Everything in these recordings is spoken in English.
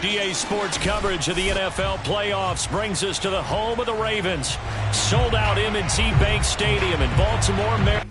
EA Sports coverage of the NFL playoffs brings us to the home of the Ravens. Sold out M&T Bank Stadium in Baltimore, Maryland.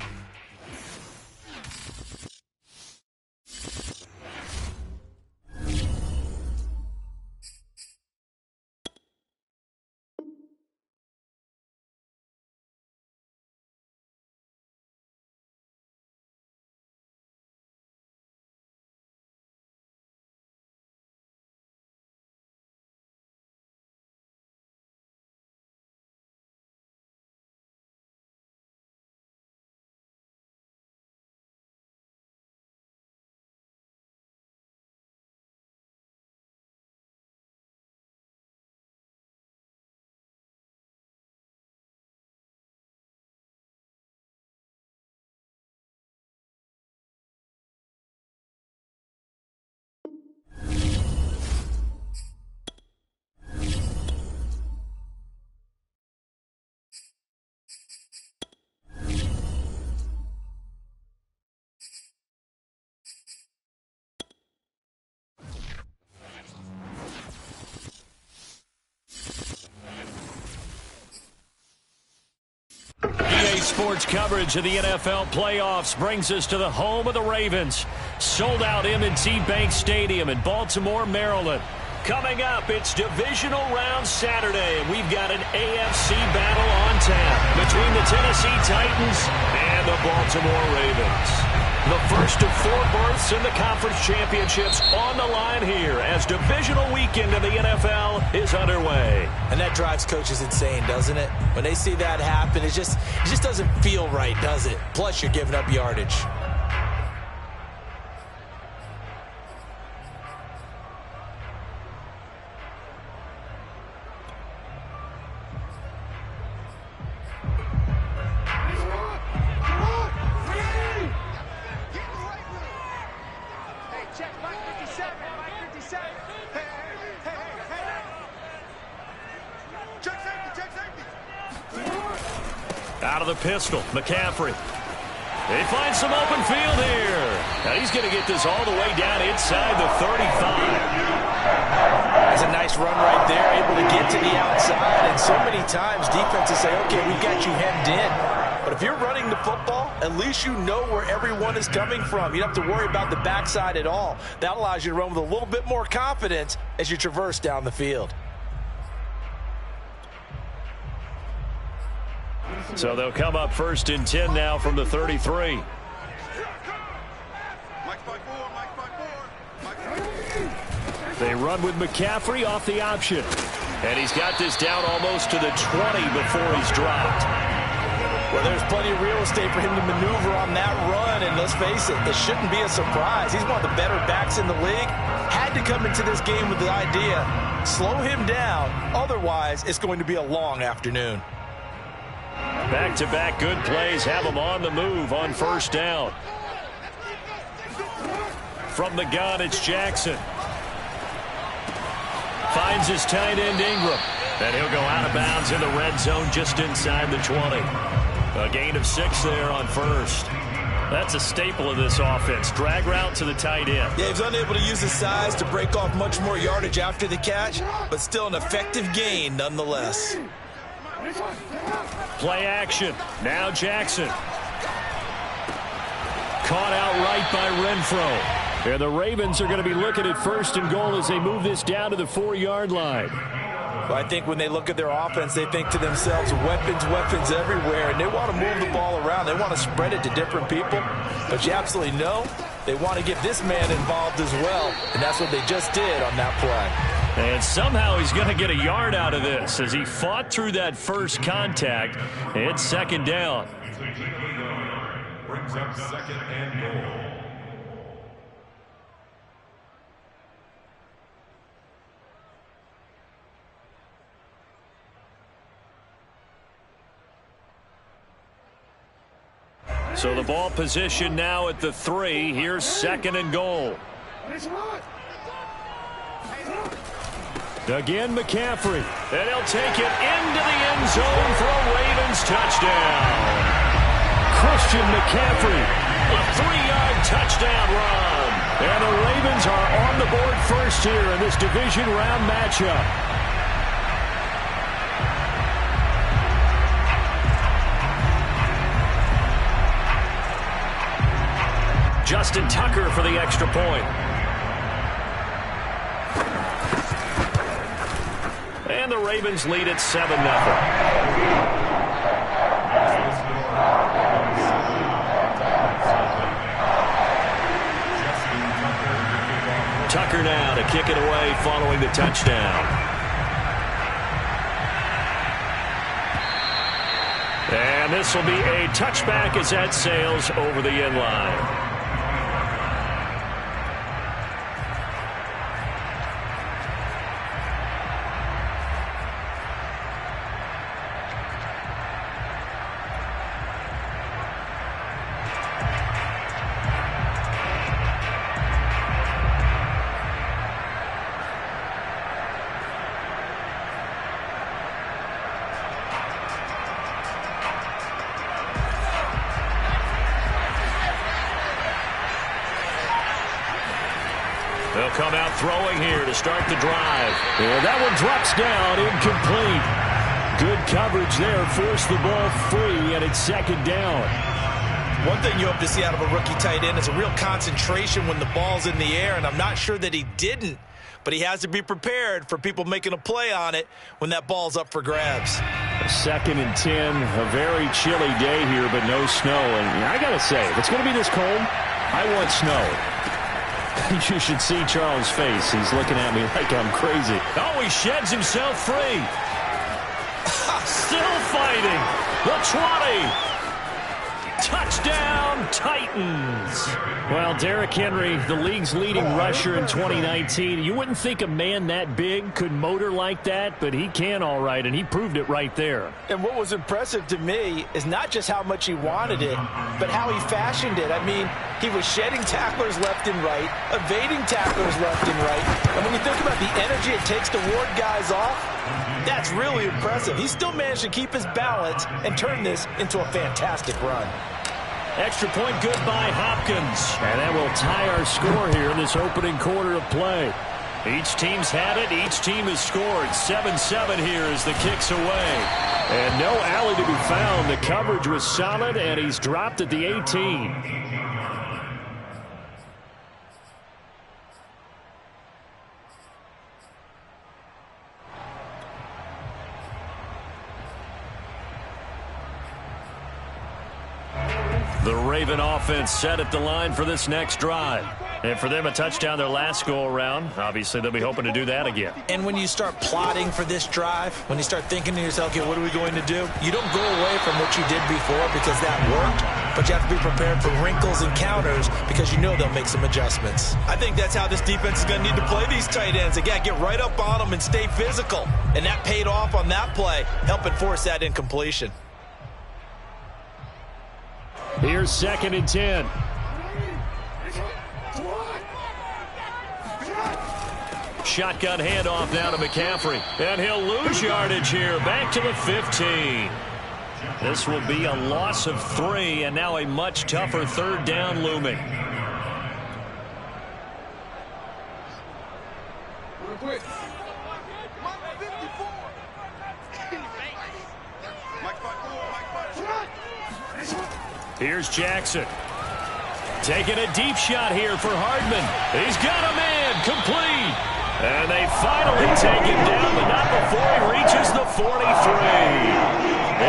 EA Sports coverage of the NFL playoffs brings us to the home of the Ravens. Sold out M&T Bank Stadium in Baltimore, Maryland. Coming up, it's divisional round Saturday, and we've got an AFC battle on tap between the Tennessee Titans and the Baltimore Ravens. The first of 4 berths in the conference championships on the line here as divisional weekend in the NFL is underway. And that drives coaches insane, doesn't it? When they see that happen, it just doesn't feel right, does it? Plus, you're giving up yardage. Out of the pistol, McCaffrey. They find some open field here. Now he's going to get this all the way down inside the 35. That's a nice run right there, able to get to the outside. And so many times defenses say, okay, we've got you hemmed in. But if you're running the football, at least you know where everyone is coming from. You don't have to worry about the backside at all. That allows you to run with a little bit more confidence as you traverse down the field. So they'll come up 1st and 10 now from the 33. They run with McCaffrey off the option. And he's got this down almost to the 20 before he's dropped. Well, there's plenty of real estate for him to maneuver on that run. And let's face it, it shouldn't be a surprise. He's one of the better backs in the league. Had to come into this game with the idea, slow him down. Otherwise, it's going to be a long afternoon. Back-to-back good plays have him on the move on 1st down. From the gun, it's Jackson. Finds his tight end Ingram. And he'll go out of bounds in the red zone just inside the 20. A gain of 6 there on 1st. That's a staple of this offense. Drag route to the tight end. Yeah, he's unable to use his size to break off much more yardage after the catch, but still an effective gain nonetheless. Play action. Now Jackson. Caught outright by Renfro. And the Ravens are going to be looking at 1st and goal as they move this down to the 4-yard line. Well, I think when they look at their offense, they think to themselves, weapons everywhere, and they want to move the ball around. They want to spread it to different people. But you absolutely know they want to get this man involved as well, and that's what they just did on that play. And somehow he's going to get a yard out of this as he fought through that first contact. It's 2nd down. Brings up 2nd and goal. So the ball position now at the 3. Here's 2nd and goal. Again, McCaffrey. And he'll take it into the end zone for a Ravens touchdown. Christian McCaffrey, a 3-yard touchdown run. And the Ravens are on the board first here in this division round matchup. Justin Tucker for the extra point. And the Ravens lead at 7-0. Tucker now to kick it away following the touchdown. And this will be a touchback as that sails over the end line. They'll come out throwing here to start the drive. And that one drops down, incomplete. Good coverage there, forced the ball free, and it's second down. One thing you hope to see out of a rookie tight end is a real concentration when the ball's in the air, and I'm not sure that he didn't, but he has to be prepared for people making a play on it when that ball's up for grabs. 2nd and 10, a very chilly day here, but no snow. And I got to say, if it's going to be this cold, I want snow. You should see Charles' face. He's looking at me like I'm crazy. Oh, he sheds himself free. Still fighting. The 20. Touchdown, Titans. Well, Derrick Henry, the league's leading rusher in 2019. You wouldn't think a man that big could motor like that, but he can all right, and he proved it right there. And what was impressive to me is not just how much he wanted it, but how he fashioned it. I mean, he was shedding tacklers left and right, evading tacklers left and right. And when you think about the energy it takes to ward guys off, that's really impressive. He still managed to keep his balance and turn this into a fantastic run. Extra point good by Hopkins. And that will tie our score here in this opening quarter of play. Each team's had it. Each team has scored. 7-7 here as the kick's away. And no alley to be found. The coverage was solid, and he's dropped at the 18. The Raven offense set at the line for this next drive. And for them, a touchdown their last go-around. Obviously, they'll be hoping to do that again. And when you start plotting for this drive, when you start thinking to yourself, okay, what are we going to do? You don't go away from what you did before because that worked, but you have to be prepared for wrinkles and counters because you know they'll make some adjustments. I think that's how this defense is going to need to play these tight ends. They got to get right up on them and stay physical. And that paid off on that play, helping force that incompletion. Here's 2nd and 10. Shotgun handoff now to McCaffrey. And he'll lose yardage here. Back to the 15. This will be a loss of 3, and now a much tougher 3rd down looming. Here's Jackson. Taking a deep shot here for Hardman. He's got a man. Complete. And they finally take him down, but not before he reaches the 43.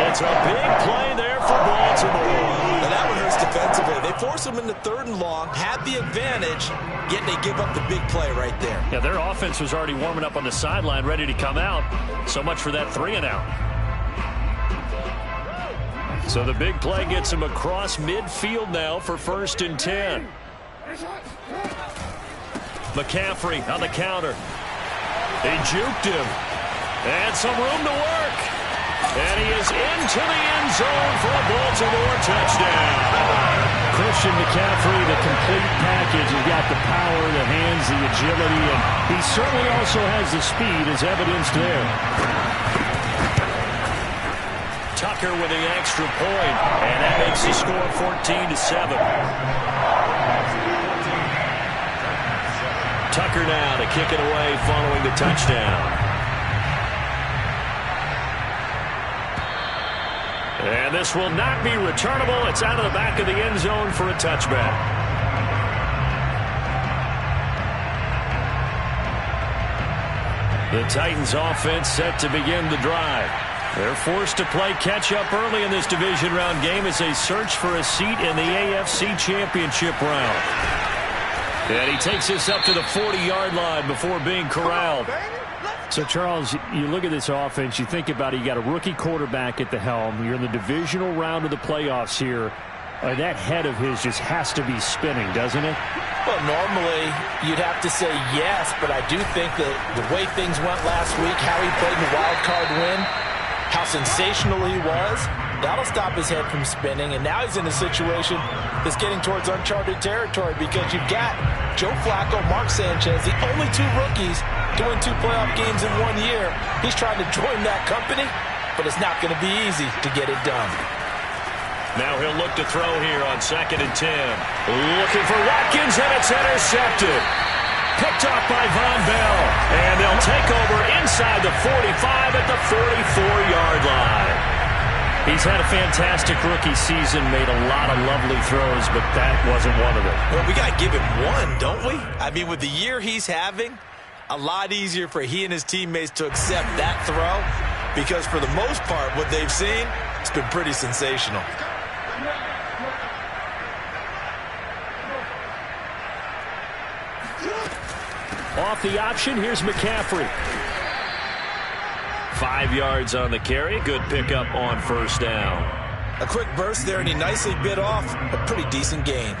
It's a big play there for Baltimore. Now that one hurts defensively. They force him into 3rd and long, had the advantage, yet they give up the big play right there. Yeah, their offense was already warming up on the sideline, ready to come out. So much for that 3-and-out. So the big play gets him across midfield now for 1st and 10. McCaffrey on the counter. He juked him. And some room to work. And he is into the end zone for a Baltimore touchdown. Christian McCaffrey, the complete package. He's got the power, the hands, the agility, and he certainly also has the speed as evidenced there. Tucker with the extra point, and that makes the score 14-7. Tucker now to kick it away following the touchdown. And this will not be returnable. It's out of the back of the end zone for a touchback. The Titans offense set to begin the drive. They're forced to play catch-up early in this division round game as they search for a seat in the AFC Championship round. And he takes this up to the 40-yard line before being corralled. So, Charles, you look at this offense, you think about it, you got a rookie quarterback at the helm. You're in the divisional round of the playoffs here. That head of his just has to be spinning, doesn't it? Well, normally you'd have to say yes, but I do think that the way things went last week, how he played in the wild card win, how sensational he was, that'll stop his head from spinning. And now he's in a situation that's getting towards uncharted territory because you've got Joe Flacco, Mark Sanchez, the only two rookies to win 2 playoff games in 1 year. He's trying to join that company, but it's not going to be easy to get it done. Now he'll look to throw here on 2nd and 10. Looking for Watkins, and it's intercepted. Picked off by Von Bell. And they'll take over inside the 45 at the 44-yard line. He's had a fantastic rookie season, made a lot of lovely throws, but that wasn't one of them. Well, we got to give him one, don't we? I mean, with the year he's having, a lot easier for he and his teammates to accept that throw because for the most part, what they've seen, it's been pretty sensational. Off the option, here's McCaffrey. 5 yards on the carry. Good pickup on 1st down. A quick burst there, and he nicely bit off a pretty decent gain.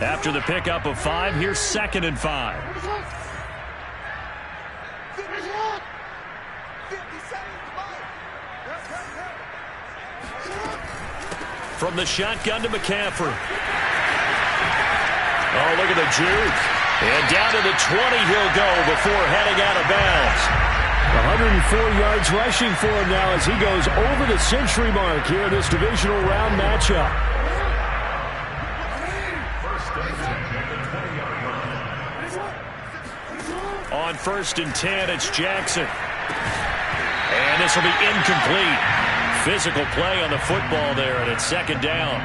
After the pickup of 5, here's 2nd and 5. From the shotgun to McCaffrey. Oh, look at the juke. And down to the 20 he'll go before heading out of bounds. 104 yards rushing for him now as he goes over the century mark here in this divisional round matchup. On 1st and 10, it's Jackson. And this will be incomplete. Physical play on the football there, and it's 2nd down.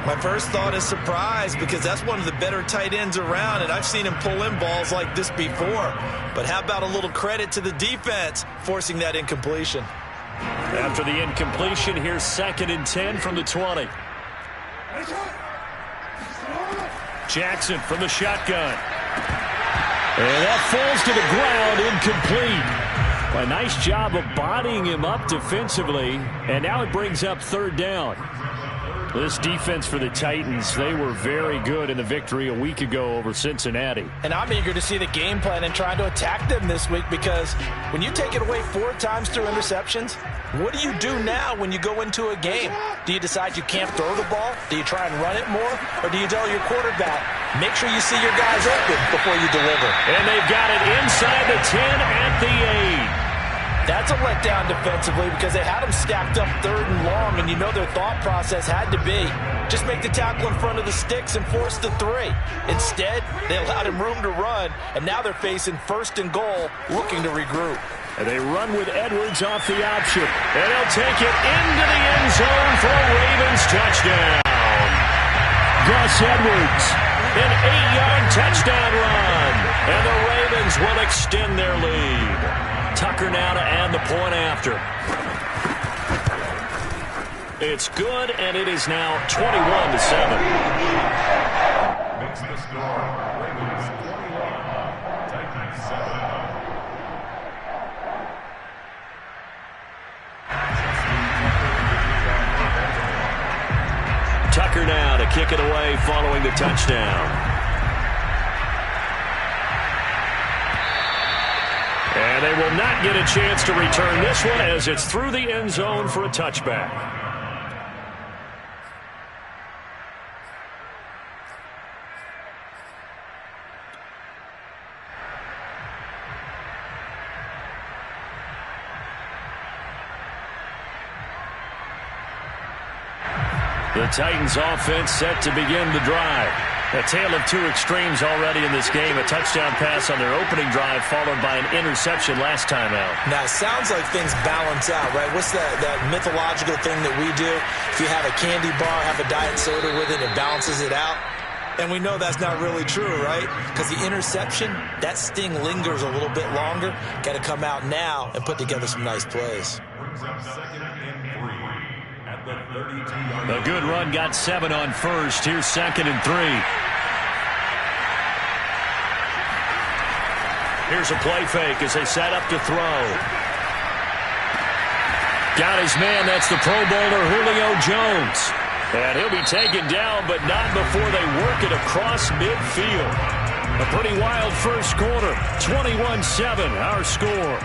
My first thought is surprise because that's one of the better tight ends around, and I've seen him pull in balls like this before. But how about a little credit to the defense forcing that incompletion? After the incompletion, here's 2nd and 10 from the 20. Jackson from the shotgun. And that falls to the ground, incomplete. A nice job of bodying him up defensively, and now it brings up 3rd down. This defense for the Titans, they were very good in the victory a week ago over Cincinnati. And I'm eager to see the game plan and trying to attack them this week because when you take it away 4 times through interceptions, what do you do now when you go into a game? Do you decide you can't throw the ball? Do you try and run it more? Or do you tell your quarterback, make sure you see your guys open before you deliver? And they've got it inside the 10 at the 8. That's a letdown defensively because they had them stacked up 3rd and long, and you know their thought process had to be just make the tackle in front of the sticks and force the 3. Instead, they allowed him room to run, and now they're facing 1st and goal, looking to regroup. And they run with Edwards off the option. And they'll take it into the end zone for a Ravens touchdown. Gus Edwards, an 8-yard touchdown run. And the Ravens will extend their lead. Tucker now to add the point after. It's good, and it is now 21-7. Makes the score. Ravens 21, Titans 7. Tucker now to kick it away following the touchdown. And they will not get a chance to return this one as it's through the end zone for a touchback. The Titans offense set to begin the drive. A tale of two extremes already in this game. A touchdown pass on their opening drive followed by an interception last time out. Now, it sounds like things balance out, right? What's that mythological thing that we do? If you have a candy bar, have a diet soda with it, it balances it out. And we know that's not really true, right? Because the interception, that sting lingers a little bit longer. Got to come out now and put together some nice plays. A good run got 7 on first. Here's 2nd and 3. Here's a play fake as they set up to throw. Got his man. That's the Pro Bowler Julio Jones. And he'll be taken down, but not before they work it across midfield. A pretty wild first quarter. 21-7, our score.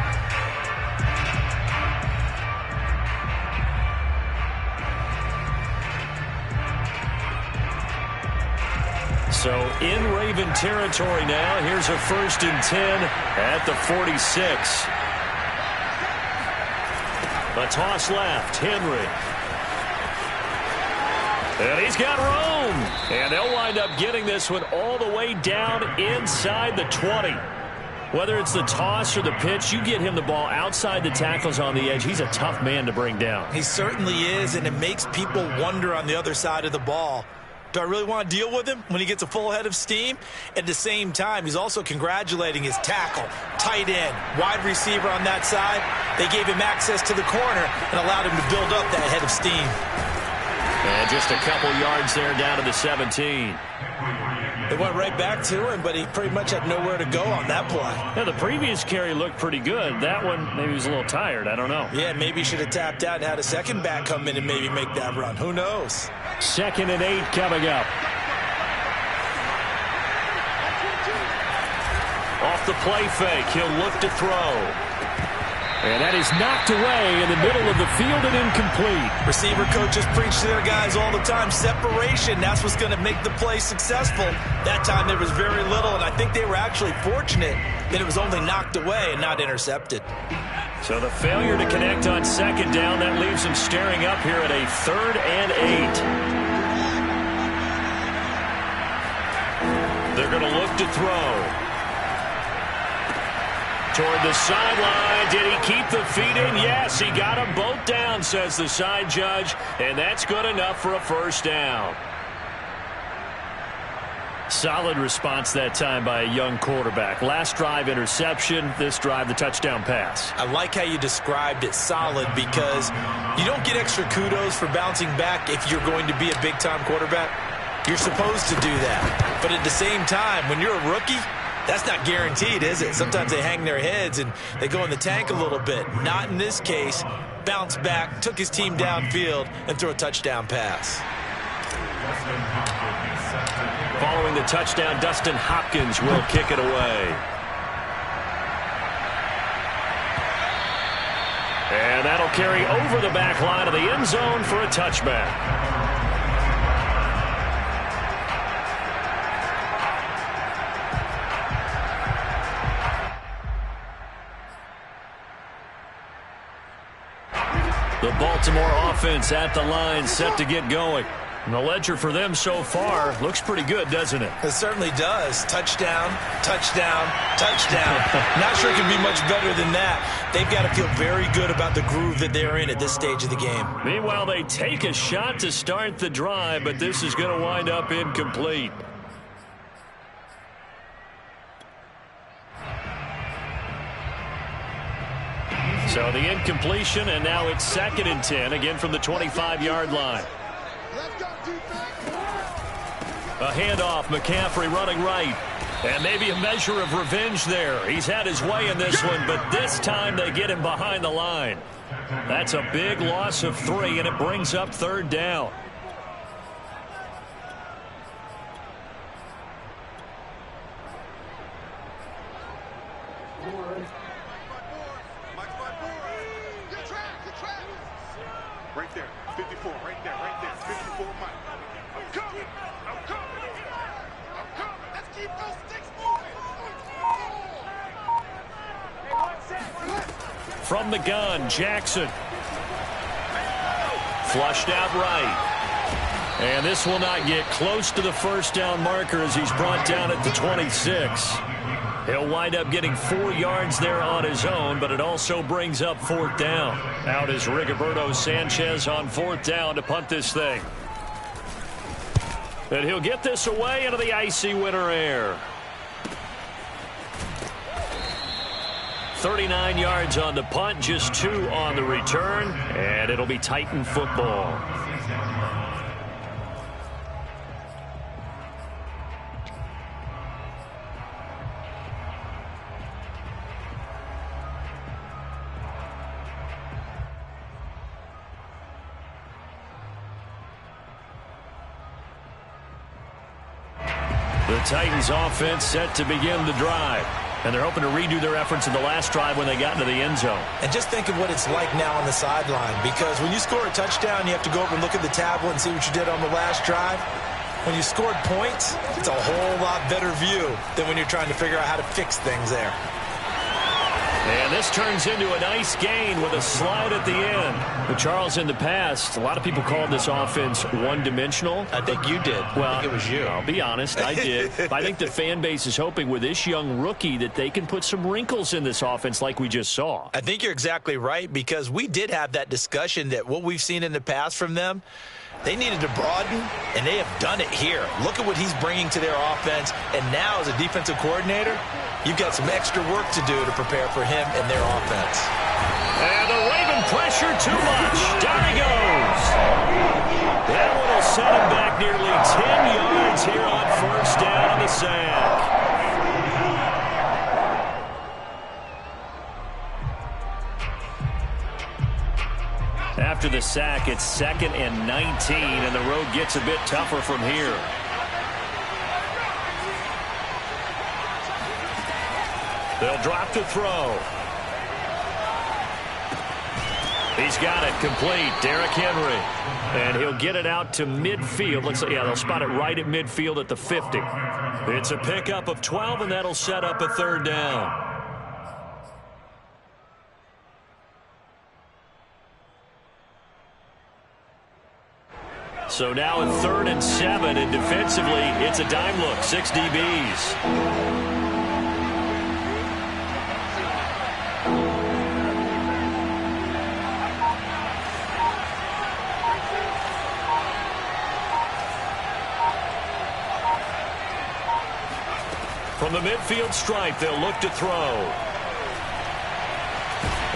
So in Raven territory now. Here's a 1st and 10 at the 46. A toss left. Henry. And he's got room. And they'll wind up getting this one all the way down inside the 20. Whether it's the toss or the pitch, you get him the ball outside the tackles on the edge. He's a tough man to bring down. He certainly is, and it makes people wonder on the other side of the ball. Do I really want to deal with him when he gets a full head of steam? At the same time, he's also congratulating his tackle, tight end, wide receiver on that side. They gave him access to the corner and allowed him to build up that head of steam. And just a couple yards there down to the 17. It went right back to him, but he pretty much had nowhere to go on that play. Yeah, the previous carry looked pretty good. That one, maybe he was a little tired. I don't know. Yeah, maybe he should have tapped out and had a second back come in and maybe make that run. Who knows? 2nd and 8 coming up. Off the play fake, he'll look to throw. And that is knocked away in the middle of the field and incomplete. Receiver coaches preach to their guys all the time. Separation, that's what's going to make the play successful. That time there was very little, and I think they were actually fortunate that it was only knocked away and not intercepted. So the failure to connect on 2nd down, that leaves them staring up here at a 3rd and 8. They're going to look to throw. Toward the sideline. Did he keep the feet in? Yes, he got them both down, says the side judge. And that's good enough for a 1st down. Solid response that time by a young quarterback. Last drive, interception. This drive, the touchdown pass. I like how you described it, solid, because you don't get extra kudos for bouncing back if you're going to be a big-time quarterback. You're supposed to do that. But at the same time, when you're a rookie, that's not guaranteed, is it? Sometimes they hang their heads and they go in the tank a little bit. Not in this case. Bounced back, took his team downfield, and threw a touchdown pass. Following the touchdown, Dustin Hopkins will kick it away. And that'll carry over the back line of the end zone for a touchback. The Baltimore offense at the line, set to get going. And the ledger for them so far looks pretty good, doesn't it? It certainly does. Touchdown, touchdown, touchdown. Not sure it can be much better than that. They've got to feel very good about the groove that they're in at this stage of the game. Meanwhile, they take a shot to start the drive, but this is going to wind up incomplete. So the incompletion, and now it's 2nd and 10, again from the 25-yard line. A handoff, McCaffrey running right. And maybe a measure of revenge there. He's had his way in this one, but this time they get him behind the line. That's a big loss of 3, and it brings up 3rd down. Right there, 54, right there, 54, Mike. I'm coming. Let's keep those sticks moving. From the gun, Jackson. Flushed out right. And this will not get close to the first down marker as he's brought down at the 26. He'll wind up getting 4 yards there on his own, but it also brings up 4th down. Out is Rigoberto Sanchez on 4th down to punt this thing. And he'll get this away into the icy winter air. 39 yards on the punt, just 2 on the return, and it'll be Titan football. The Titans offense set to begin the drive. And they're hoping to redo their efforts in the last drive when they got into the end zone. And just think of what it's like now on the sideline, because when you score a touchdown, you have to go over and look at the tablet and see what you did on the last drive. When you scored points, it's a whole lot better view than when you're trying to figure out how to fix things there. And this turns into a nice gain with a slide at the end. But Charles, in the past, a lot of people called this offense one-dimensional. I think you did. Well, I think it was you. I'll be honest, I did. I think the fan base is hoping with this young rookie that they can put some wrinkles in this offense like we just saw. I think you're exactly right, because we did have that discussion that what we've seen in the past from them, they needed to broaden, and they have done it here. Look at what he's bringing to their offense, and now as a defensive coordinator, you've got some extra work to do to prepare for him and their offense. And the Raven pressure too much. Down he goes. That one will set him back nearly 10 yards here on first down on the sack. After the sack, it's 2nd and 19, and the road gets a bit tougher from here. They'll drop to throw. He's got it complete. Derrick Henry. And he'll get it out to midfield. Looks like, yeah, they'll spot it right at midfield at the 50. It's a pickup of 12, and that'll set up a 3rd down. So now a 3rd and 7, and defensively, it's a dime look. 6 DBs. From the midfield stripe, they'll look to throw.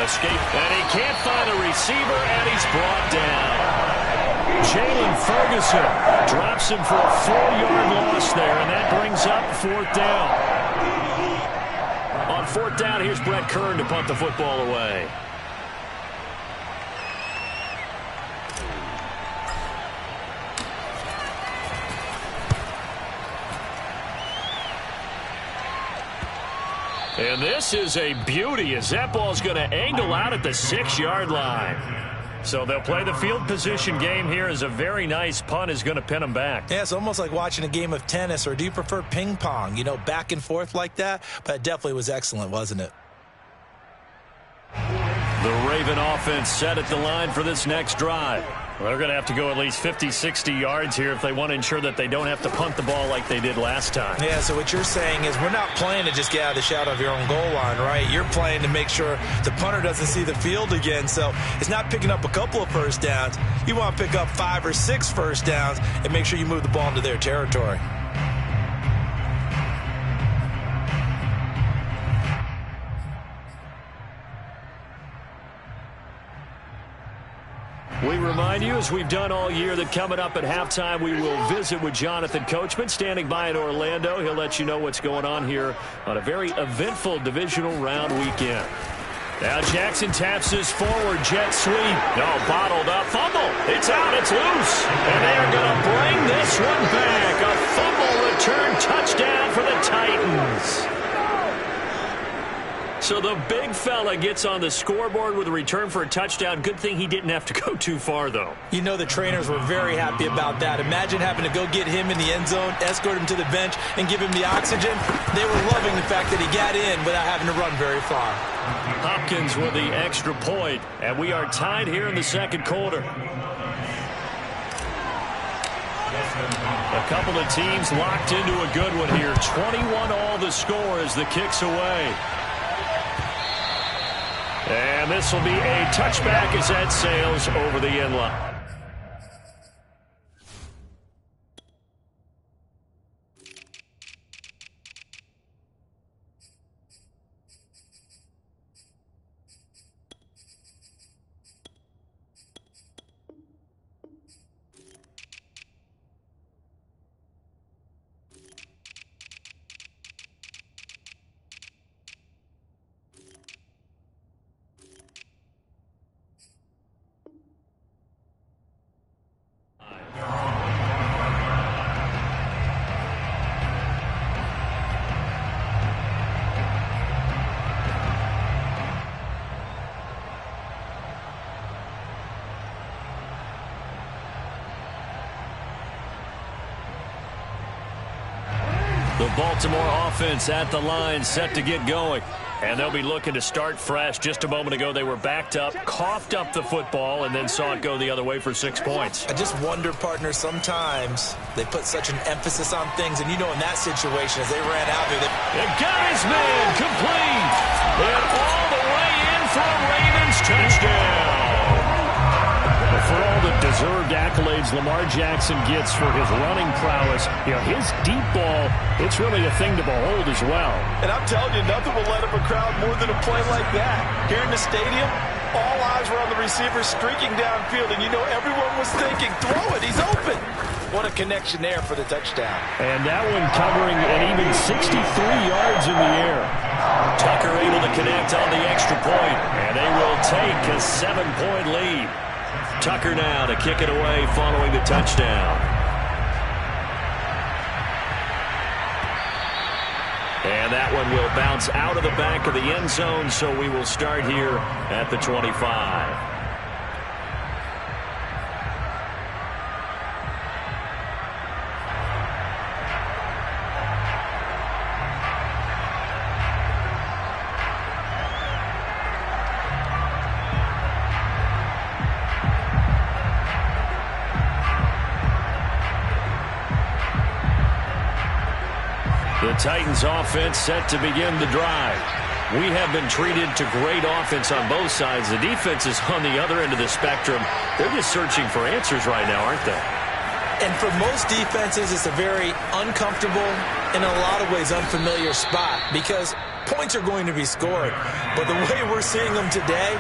Escape, and he can't find a receiver, and he's brought down. Jalen Ferguson drops him for a 4-yard loss there, and that brings up 4th down. On 4th down, here's Brett Kern to punt the football away. And this is a beauty as that ball's going to angle out at the 6-yard line. So they'll play the field position game here as a very nice punt is going to pin them back. Yeah, it's almost like watching a game of tennis, or do you prefer ping pong? You know, back and forth like that? But it definitely was excellent, wasn't it? The Raven offense set at the line for this next drive. Well, they're going to have to go at least 50, 60 yards here if they want to ensure that they don't have to punt the ball like they did last time. Yeah, so what you're saying is we're not playing to just get out of the shadow of your own goal line, right? You're playing to make sure the punter doesn't see the field again. So it's not picking up a couple of first downs. You want to pick up 5 or 6 first downs and make sure you move the ball into their territory. We remind you, as we've done all year, that coming up at halftime, we will visit with Jonathan Coachman, standing by in Orlando. He'll let you know what's going on here on a very eventful divisional round weekend. Now Jackson taps his forward jet sweep. No, bottled up. Fumble. It's out. It's loose. And they are going to bring this one back. A fumble return touchdown for the Titans. So the big fella gets on the scoreboard with a return for a touchdown. Good thing he didn't have to go too far, though. You know the trainers were very happy about that. Imagine having to go get him in the end zone, escort him to the bench, and give him the oxygen. They were loving the fact that he got in without having to run very far. Hopkins with the extra point, and we are tied here in the second quarter. A couple of teams locked into a good one here. 21-all the score as the kick's away. And this will be a touchback as that sails over the end line. The Baltimore offense at the line, set to get going. And they'll be looking to start fresh. Just a moment ago, they were backed up, coughed up the football, and then saw it go the other way for 6 points. I just wonder, partner, sometimes they put such an emphasis on things. And, you know, in that situation, as they ran out there, the guy's man complete. And all the way in for a Ravens touchdown. For all the deserved accolades Lamar Jackson gets for his running prowess, you know, his deep ball, it's really a thing to behold as well. And I'm telling you, nothing will let up a crowd more than a play like that. Here in the stadium, all eyes were on the receiver streaking downfield, and you know everyone was thinking, throw it, he's open. What a connection there for the touchdown. And that one covering an even 63 yards in the air. Tucker able to connect on the extra point, and they will take a 7-point lead. Tucker now to kick it away following the touchdown. And that one will bounce out of the back of the end zone, so we will start here at the 25. The Titans offense set to begin the drive. We have been treated to great offense on both sides. The defense is on the other end of the spectrum. They're just searching for answers right now, aren't they? And for most defenses, it's a very uncomfortable, in a lot of ways, unfamiliar spot because points are going to be scored. But the way we're seeing them today,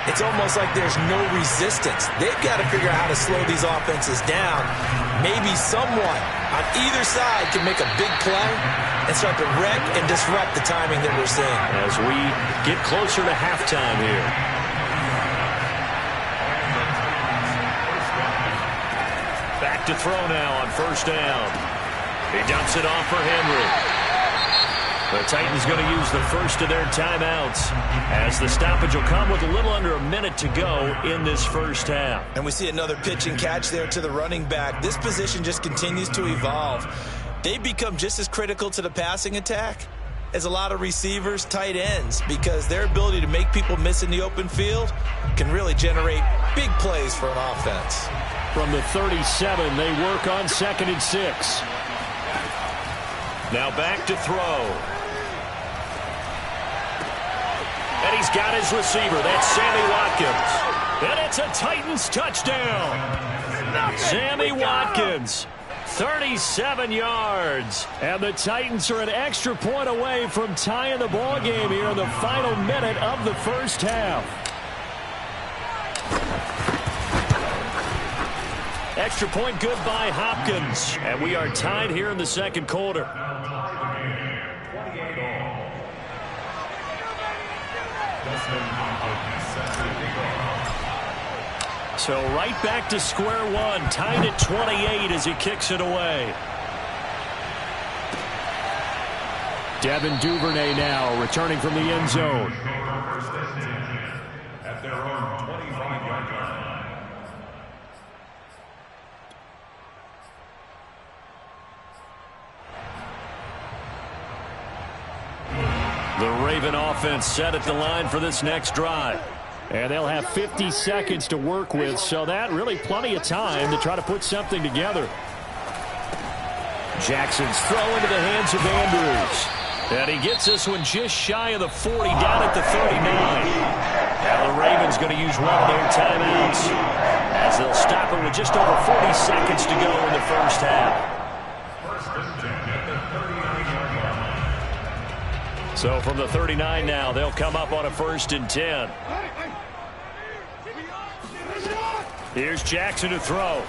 it's almost like there's no resistance. They've got to figure out how to slow these offenses down. Maybe someone on either side can make a big play and start to wreck and disrupt the timing that we're seeing. As we get closer to halftime here. Back to throw now on first down. He dumps it off for Henry. The Titans going to use the first of their timeouts as the stoppage will come with a little under a minute to go in this first half. And we see another pitch and catch there to the running back. This position just continues to evolve. They become just as critical to the passing attack as a lot of receivers, tight ends, because their ability to make people miss in the open field can really generate big plays for an offense. From the 37, they work on 2nd and 6. Now back to throw. And he's got his receiver. That's Sammy Watkins. And it's a Titans touchdown. Sammy Watkins, 37 yards. And the Titans are an extra point away from tying the ball game here in the final minute of the first half. Extra point good by Hopkins. And we are tied here in the second quarter. So right back to square one, tied at 28 as he kicks it away. Devin Duvernay now returning from the end zone. At their own 25-yard line. The Raven offense set at the line for this next drive. And they'll have 50 seconds to work with, so that really plenty of time to try to put something together. Jackson's throw into the hands of Andrews. And he gets this one just shy of the 40, down at the 39. Now the Ravens going to use one of their timeouts as they'll stop it with just over 40 seconds to go in the first half. So from the 39 now, they'll come up on a 1st and 10. Here's Jackson to throw.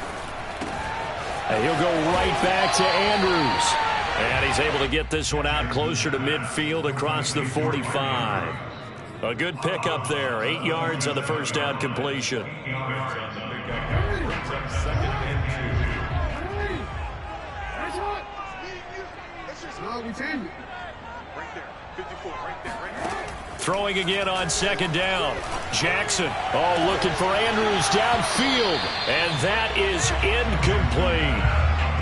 And he'll go right back to Andrews. And he's able to get this one out closer to midfield across the 45. A good pickup there. 8 yards on the first down completion. Throwing again on 2nd down. Jackson, looking for Andrews downfield. And that is incomplete.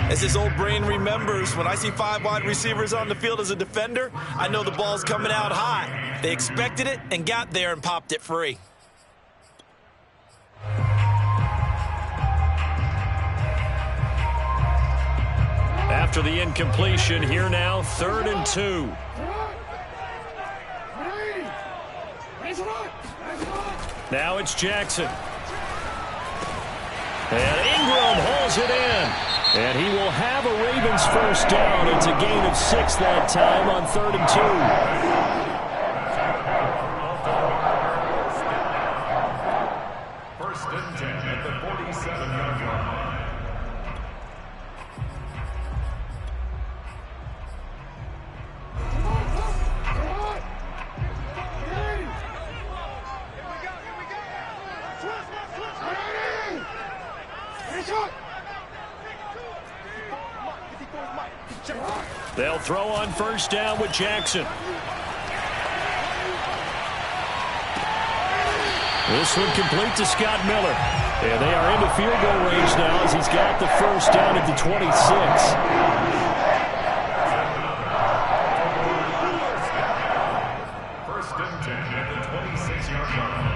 As his old brain remembers, when I see 5 wide receivers on the field as a defender, I know the ball's coming out hot. They expected it and got there and popped it free. After the incompletion, here now, 3rd and 2. Now it's Jackson. And Ingram hauls it in. And he will have a Ravens first down. It's a gain of 6 that time on 3rd and 2. 1st and 10 at the 47-yard line. They'll throw on 1st down with Jackson. This one complete to Scott Miller. And they are into field goal range now as he's got the first down at the 26. 1st and 10 at the 26-yard line.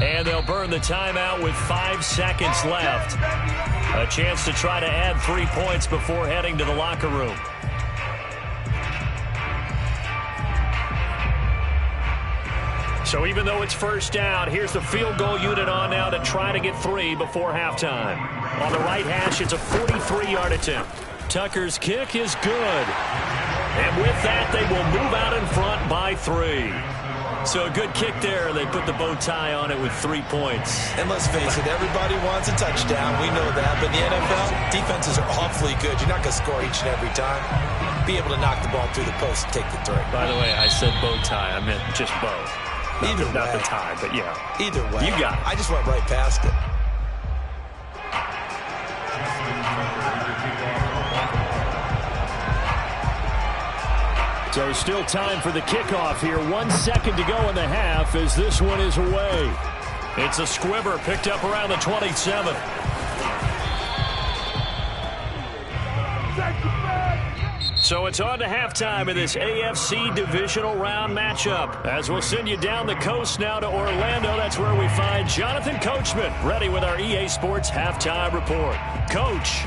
And they'll burn the timeout with 5 seconds left. A chance to try to add 3 points before heading to the locker room. So even though it's first down, here's the field goal unit on now to try to get 3 before halftime. On the right hash, it's a 43-yard attempt. Tucker's kick is good. And with that, they will move out in front by 3. So a good kick there. They put the bow tie on it with 3 points. And let's face it, everybody wants a touchdown. We know that. But in the NFL, defenses are awfully good. You're not going to score each and every time. Be able to knock the ball through the post and take the 3. By the way, I said bow tie. I meant just bow. Not the tie, but yeah. Either way. You got it. I just went right past it. So still time for the kickoff here. 1 second to go in the half as this one is away. It's a squibber picked up around the 27. So it's on to halftime of this AFC divisional round matchup. As we'll send you down the coast now to Orlando. That's where we find Jonathan Coachman ready with our EA Sports halftime report. Coach.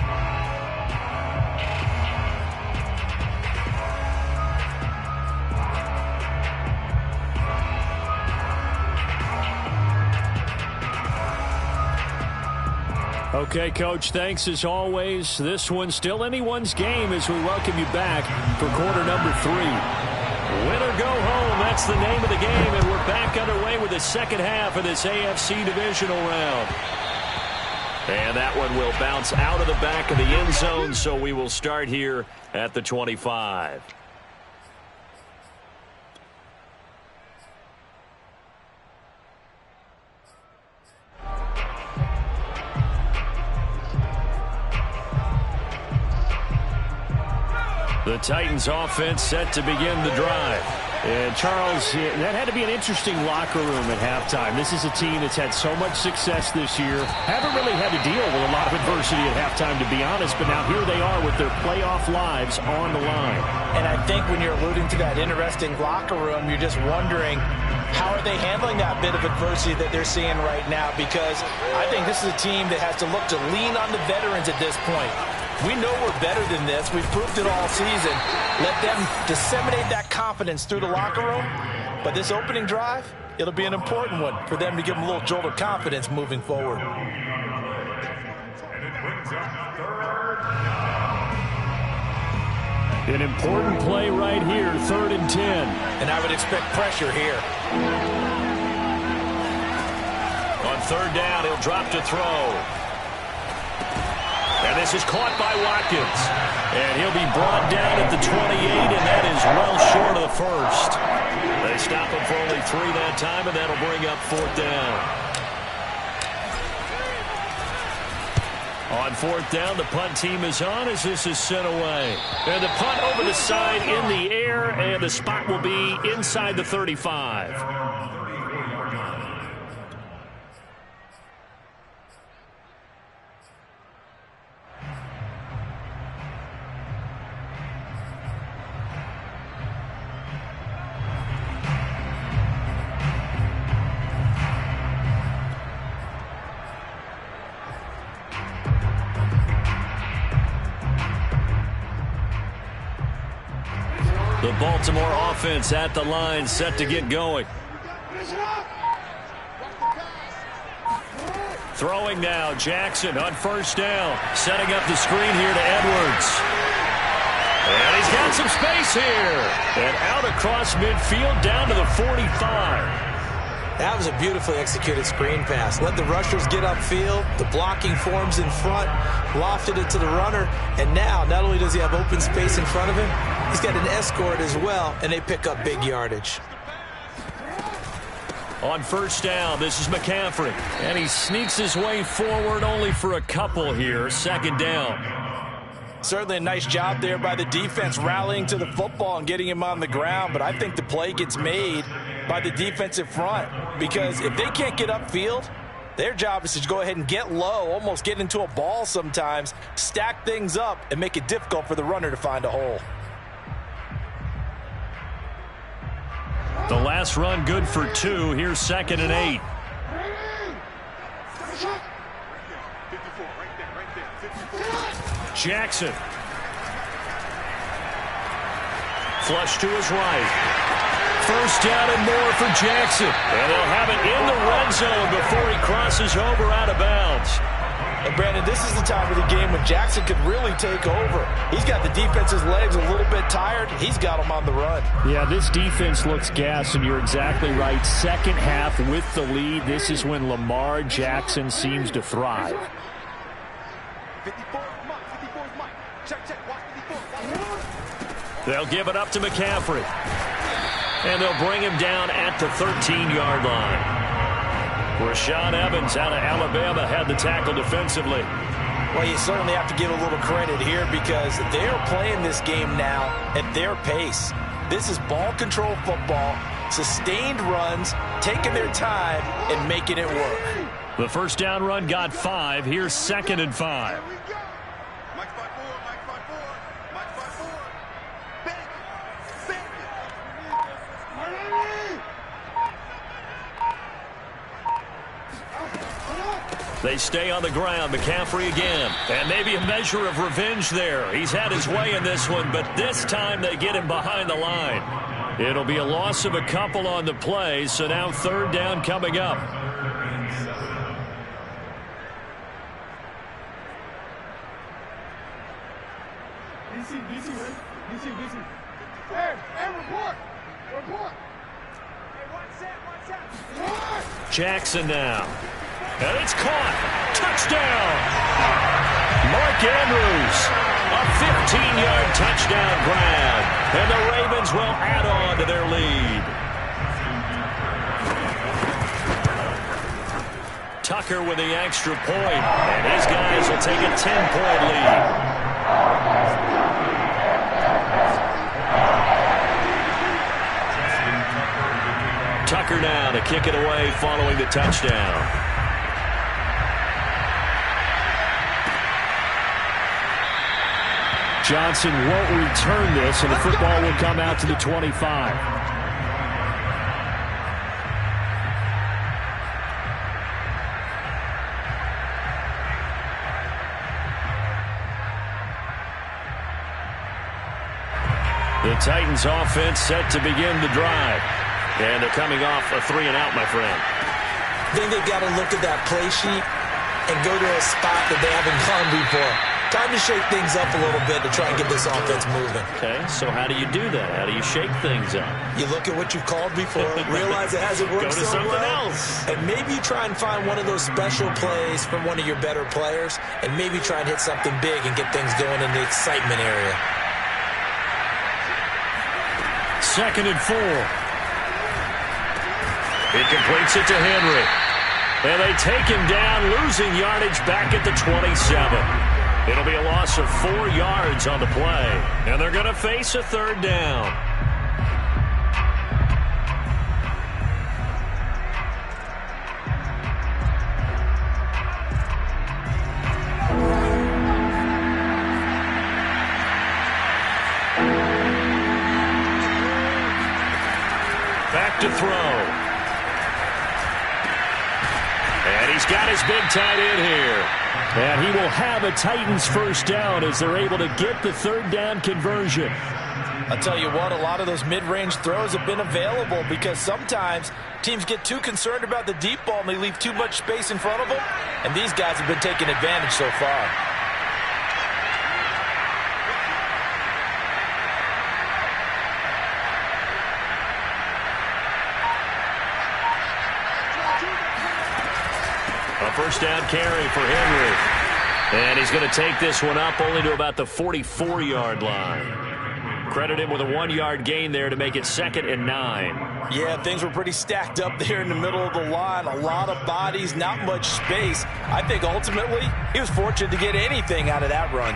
Okay, Coach, thanks as always. This one's still anyone's game as we welcome you back for quarter number 3. Win or go home, that's the name of the game, and we're back underway with the second half of this AFC divisional round. And that one will bounce out of the back of the end zone, so we will start here at the 25. The Titans offense set to begin the drive. And Charles, that had to be an interesting locker room at halftime. This is a team that's had so much success this year. Haven't really had to deal with a lot of adversity at halftime, to be honest. But now here they are with their playoff lives on the line. And I think when you're alluding to that interesting locker room, you're just wondering How are they handling that bit of adversity that they're seeing right now? Because I think this is a team that has to look to lean on the veterans at this point. We know we're better than this. We've proved it all season. Let them disseminate that confidence through the locker room. But this opening drive, it'll be an important one for them to give them a little jolt of confidence moving forward. And it brings up third. An important play right here, 3rd and 10. And I would expect pressure here. On 3rd down, he'll drop to throw. And this is caught by Watkins. And he'll be brought down at the 28, and that is well short of the first. They stop him for only 3 that time, and that'll bring up 4th down. On 4th down, the punt team is on as this is sent away. And the punt over the side in the air, and the spot will be inside the 35. The Baltimore offense at the line, set to get going. Throwing now, Jackson on 1st down. Setting up the screen here to Edwards. And he's got some space here. And out across midfield down to the 45. That was a beautifully executed screen pass. Let the rushers get upfield. The blocking forms in front. Lofted it to the runner. And now, not only does he have open space in front of him, he's got an escort as well, and they pick up big yardage. On 1st down, this is McCaffrey. And he sneaks his way forward only for a couple here. 2nd down. Certainly a nice job there by the defense rallying to the football and getting him on the ground, but I think the play gets made by the defensive front because if they can't get upfield, their job is to go ahead and get low, almost get into a ball sometimes, stack things up, and make it difficult for the runner to find a hole. The last run good for 2. Here's 2nd and 8. 54, right there, 54. Jackson. Flush to his right. 1st down and more for Jackson. And they'll have it in the red zone before he crosses over out of bounds. And Brandon, this is the time of the game when Jackson could really take over. He's got the defense's legs a little bit tired. He's got them on the run. Yeah, this defense looks gassed, and you're exactly right. 2nd half with the lead. This is when Lamar Jackson seems to thrive. 54 is Mike. 54 is Mike. Check, watch 54. They'll give it up to McCaffrey. And they'll bring him down at the 13-yard line. Rashaan Evans out of Alabama had the tackle defensively. Well, you certainly have to give a little credit here because they're playing this game now at their pace. This is ball control football, sustained runs, taking their time and making it work. The 1st down run got 5. Here's 2nd and 5. Here we go. Mike 5-4, Mike 5-4, Mike 5-4. Bang it. They stay on the ground. McCaffrey again. And maybe a measure of revenge there. He's had his way in this one, but this time they get him behind the line. It'll be a loss of a couple on the play, so now 3rd down coming up. Hey, report. Jackson now. And it's caught. Touchdown. Mark Andrews. A 15-yard touchdown grab. And the Ravens will add on to their lead. Tucker with the extra point. And his guys will take a 10-point lead. Tucker now to kick it away following the touchdown. Johnson won't return this, and the football will come out to the 25. The Titans offense set to begin the drive. And they're coming off a 3-and-out, my friend. I think they've got to look at that play sheet and go to a spot that they haven't gone before. Time to shake things up a little bit to try and get this offense moving. Okay, so how do you do that? How do you shake things up? You look at what you've called before, realize it hasn't worked Go to so something well, else. and maybe try and find one of those special plays from one of your better players, and maybe try and hit something big and get things going in the excitement area. 2nd and 4. He completes it to Henry. And they take him down, losing yardage back at the 27. It'll be a loss of 4 yards on the play. And they're going to face a 3rd down. Back to throw. And he's got his big tight end here. And he will have a Titans first down as they're able to get the 3rd down conversion. I'll tell you what, a lot of those mid-range throws have been available because sometimes teams get too concerned about the deep ball and they leave too much space in front of them. And these guys have been taking advantage so far. A first down carry for Henry. And he's going to take this one up only to about the 44-yard line. Credit him with a 1-yard gain there to make it 2nd and 9. Yeah, things were pretty stacked up there in the middle of the line. A lot of bodies, not much space. I think ultimately he was fortunate to get anything out of that run.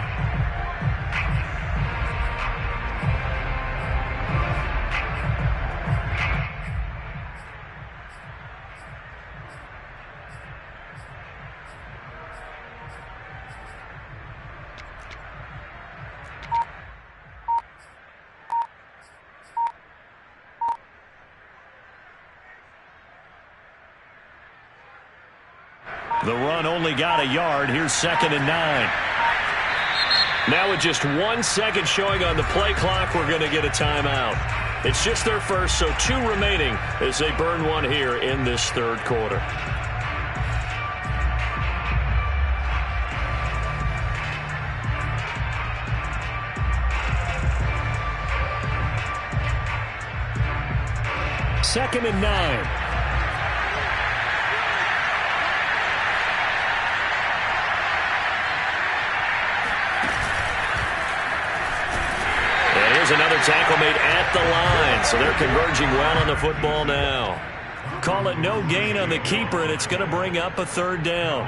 The run only got a yard. Here's 2nd and 9. Now with just 1 second showing on the play clock, we're going to get a timeout. It's just their first, so 2 remaining as they burn one here in this 3rd quarter. Second and 9. Another tackle made at the line, so they're converging well on the football now. Call it no gain on the keeper, and it's going to bring up a 3rd down.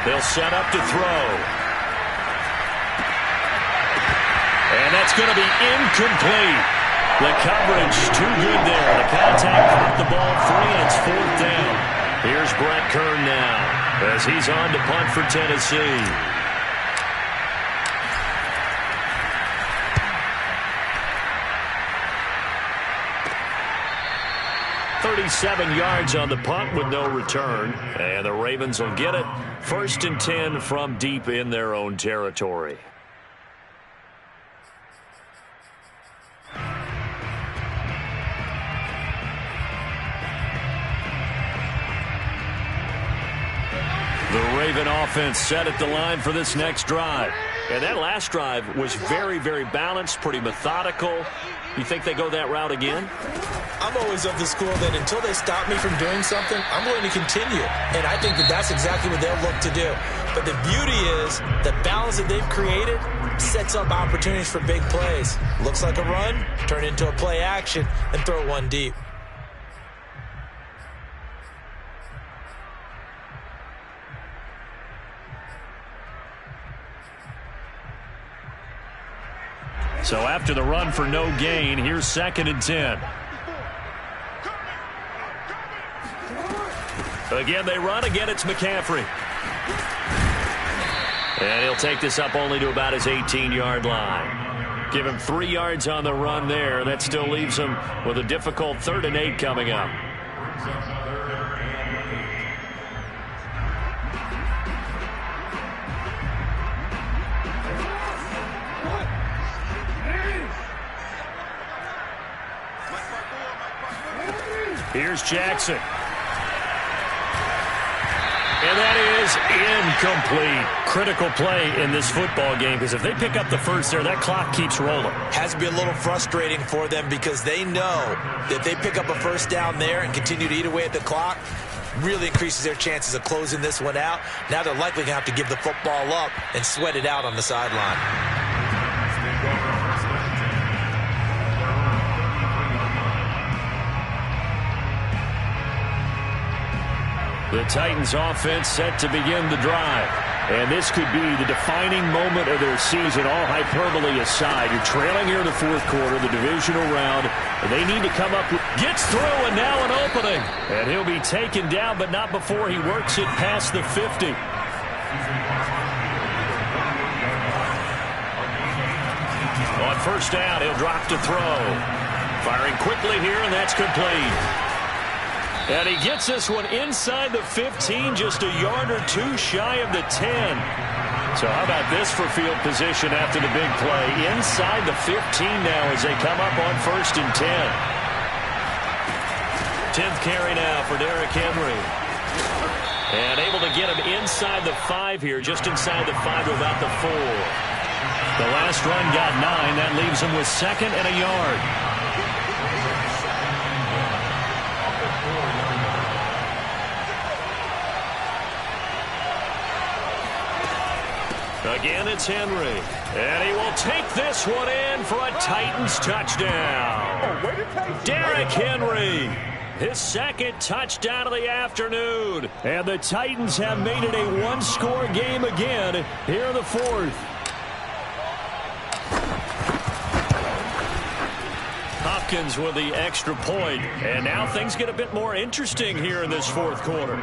They'll set up to throw. And that's going to be incomplete. The coverage too good there. The contact caught the ball free, and it's 4th down. Here's Brett Kern now as he's on to punt for Tennessee. .37 yards on the punt with no return. And the Ravens will get it. 1st and 10 from deep in their own territory. The Raven offense set at the line for this next drive. And that last drive was very, very balanced, pretty methodical. You think they go that route again? I'm always of the school that until they stop me from doing something, I'm going to continue. And I think that that's exactly what they'll look to do. But the beauty is the balance that they've created sets up opportunities for big plays. Looks like a run, turn into a play action, and throw one deep. So after the run for no gain, here's 2nd and 10. Again, they run. Again, it's McCaffrey. And he'll take this up only to about his 18-yard line. Give him 3 yards on the run there. That still leaves him with a difficult 3rd and 8 coming up. Here's Jackson. And that is incomplete. Critical play in this football game, because if they pick up the first there, that clock keeps rolling. Has to be a little frustrating for them because they know that if they pick up a first down there and continue to eat away at the clock, really increases their chances of closing this one out. Now they're likely going to have to give the football up and sweat it out on the sideline. The Titans offense set to begin the drive. And this could be the defining moment of their season, all hyperbole aside. You're trailing here in the 4th quarter, the divisional round. They need to come up with... Gets through, and now an opening. And he'll be taken down, but not before he works it past the 50. On first down, he'll drop to throw. Firing quickly here, and that's complete. And he gets this one inside the 15, just a yard or 2 shy of the 10. So how about this for field position after the big play? Inside the 15 now as they come up on 1st and 10. 10th carry now for Derrick Henry. And able to get him inside the 5 here, just inside the 5 to about the 4. The last run got 9. That leaves him with 2nd and a yard. Again, it's Henry. And he will take this one in for a Titans touchdown. Derrick Henry, his 2nd touchdown of the afternoon. And the Titans have made it a 1-score game again here in the 4th. Hopkins with the extra point. And now things get a bit more interesting here in this 4th quarter.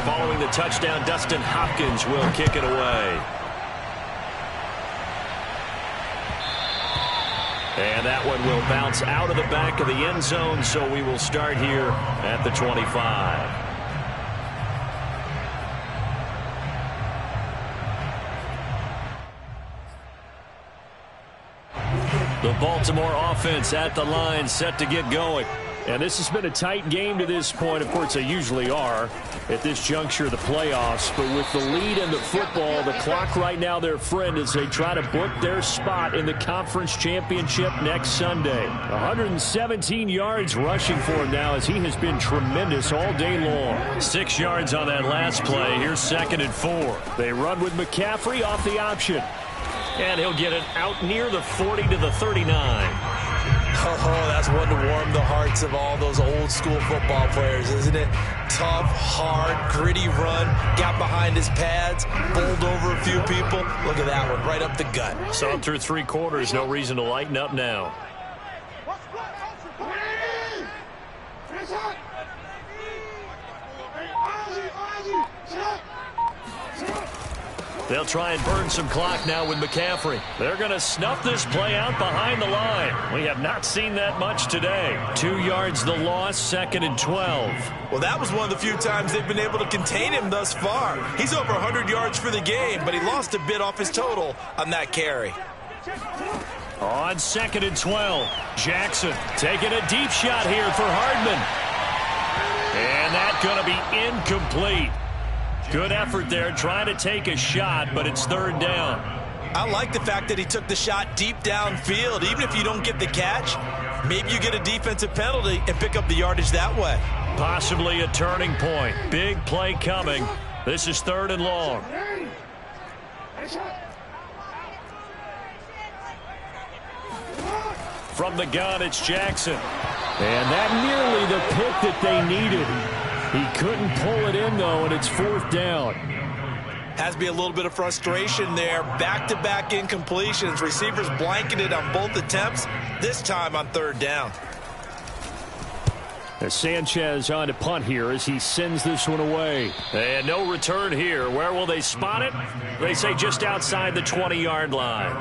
Following the touchdown, Dustin Hopkins will kick it away. And that one will bounce out of the back of the end zone, so we will start here at the 25. The Baltimore offense at the line, set to get going. And this has been a tight game to this point. Of course, they usually are at this juncture of the playoffs. But with the lead in the football, the clock right now their friend as they try to book their spot in the conference championship next Sunday. 117 yards rushing for him now as he has been tremendous all day long. 6 yards on that last play. Here's 2nd and 4. They run with McCaffrey off the option. And he'll get it out near the 40 to the 39. Oh, that's one to warm the hearts of all those old school football players, isn't it? Tough, hard, gritty run, got behind his pads, bowled over a few people. Look at that one, right up the gut. Saw him through 3 quarters, no reason to lighten up now. They'll try and burn some clock now with McCaffrey. They're going to snuff this play out behind the line. We have not seen that much today. 2 yards the loss, 2nd and 12. Well, that was one of the few times they've been able to contain him thus far. He's over 100 yards for the game, but he lost a bit off his total on that carry. On 2nd and 12, Jackson taking a deep shot here for Hardman. And that's going to be incomplete. Good effort there, trying to take a shot, but it's 3rd down. I like the fact that he took the shot deep downfield. Even if you don't get the catch, maybe you get a defensive penalty and pick up the yardage that way. Possibly a turning point. Big play coming. This is 3rd and long. From the gun, it's Jackson. And that nearly the pick that they needed. He couldn't pull it in, though, and it's 4th down. Has to be a little bit of frustration there. Back-to-back incompletions. Receivers blanketed on both attempts, this time on 3rd down. As Sanchez on to punt here as he sends this one away. And no return here. Where will they spot it? They say just outside the 20-yard line.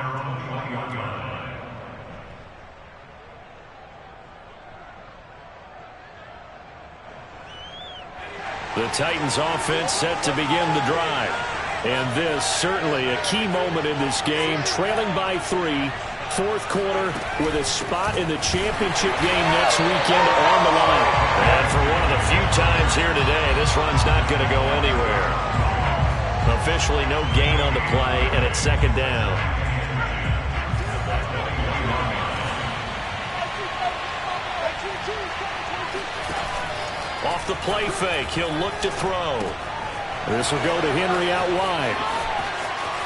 The Titans offense set to begin the drive. And this certainly a key moment in this game, trailing by 3. Fourth quarter with a spot in the championship game next weekend on the line. And for one of the few times here today, this run's not going to go anywhere. Officially no gain on the play, and it's second down. Off the play fake, he'll look to throw. This will go to Henry out wide.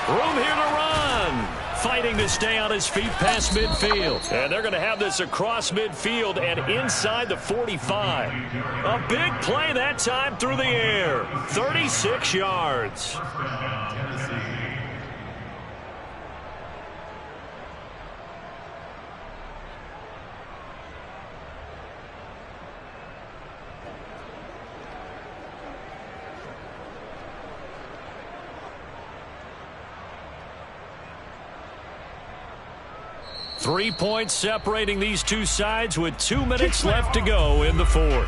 Room here to run. Fighting to stay on his feet past midfield. And they're going to have this across midfield and inside the 45. A big play that time through the air. 36 yards. Three points separating these two sides with 2 minutes left to go in the fourth.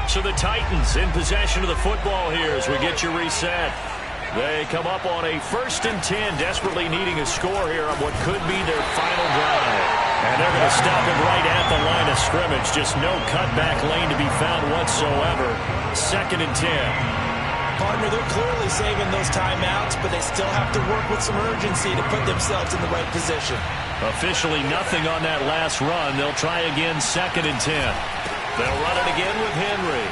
So the Titans in possession of the football here as we get you reset. They come up on a 1st and 10, desperately needing a score here on what could be their final drive. And they're going to stop it right at the line of scrimmage. Just no cutback lane to be found whatsoever. 2nd and 10. Partner, they're clearly saving those timeouts, but they still have to work with some urgency to put themselves in the right position. Officially nothing on that last run. They'll try again 2nd and 10. They'll run it again with Henry.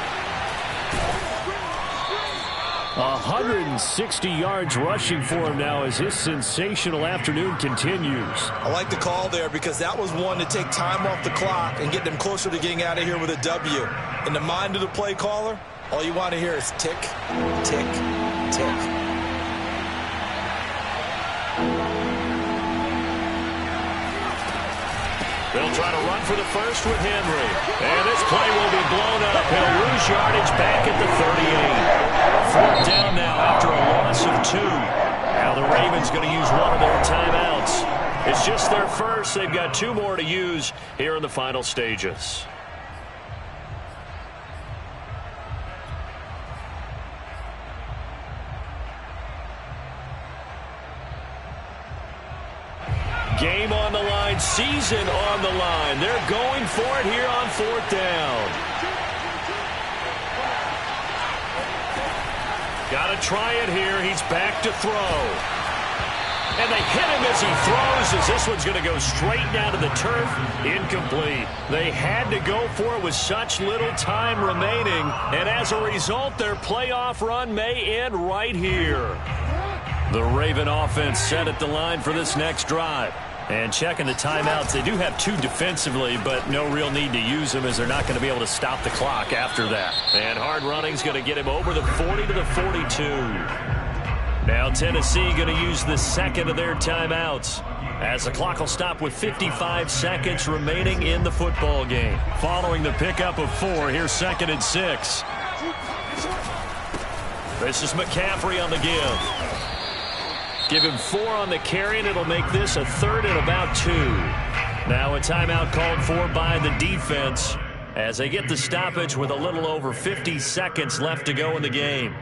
160 yards rushing for him now as his sensational afternoon continues. I like the call there because that was one to take time off the clock and get them closer to getting out of here with a W. In the mind of the play caller, all you want to hear is tick, tick, tick. They'll try to run for the first with Henry. And this play will be blown up. He'll lose yardage back at the 38. 4th down now after a loss of 2. Now the Ravens going to use one of their timeouts. It's just their first. They've got 2 more to use here in the final stages. Game on the line, season on the line. They're going for it here on 4th down. Got to try it here. He's back to throw. And they hit him as he throws, as this one's going to go straight down to the turf. Incomplete. They had to go for it with such little time remaining. And as a result, their playoff run may end right here. The Raven offense set at the line for this next drive. And checking the timeouts, they do have 2 defensively, but no real need to use them as they're not going to be able to stop the clock after that. And hard running's going to get him over the 40 to the 42. Now Tennessee going to use the 2nd of their timeouts as the clock will stop with 55 seconds remaining in the football game. Following the pickup of 4, here's 2nd and 6. This is McCaffrey on the give. Give him 4 on the carry, and it'll make this a 3rd and about 2. Now a timeout called for by the defense as they get the stoppage with a little over 50 seconds left to go in the game.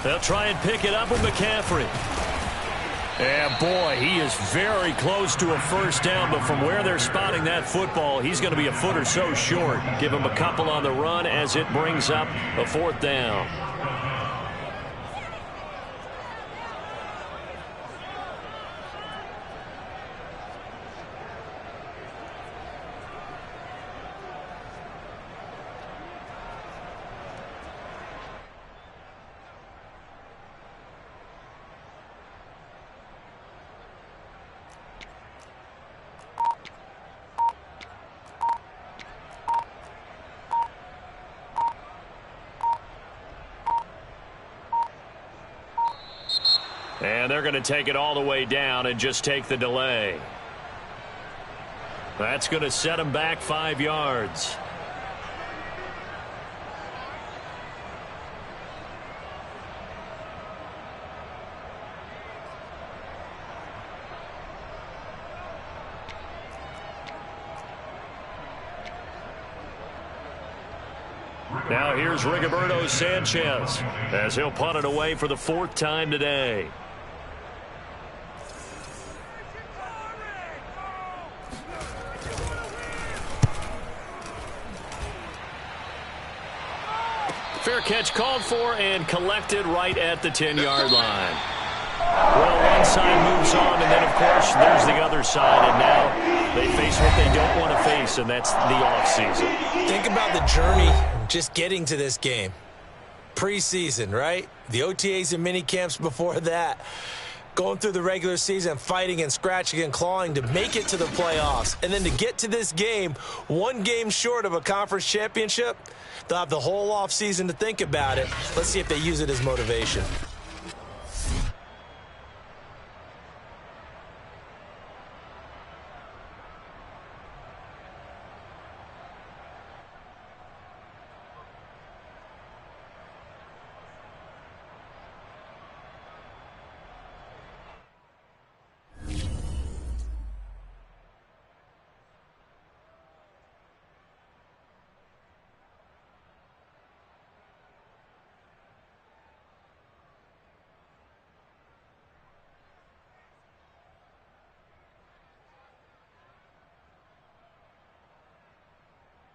They'll try and pick it up with McCaffrey. And boy, he is very close to a 1st down, but from where they're spotting that football, he's going to be a foot or so short. Give him a couple on the run as it brings up a 4th down. And they're going to take it all the way down and just take the delay. That's going to set them back 5 yards. Now here's Rigoberto Sanchez as he'll punt it away for the 4th time today. Fair catch called for and collected right at the 10-yard line. Well, one side moves on, and then, of course, there's the other side, and now they face what they don't want to face, and that's the offseason. Think about the journey just getting to this game. Preseason, right? The OTAs and mini camps before that. Going through the regular season, fighting and scratching and clawing to make it to the playoffs. And then to get to this game, 1 game short of a conference championship, they'll have the whole offseason to think about it. Let's see if they use it as motivation.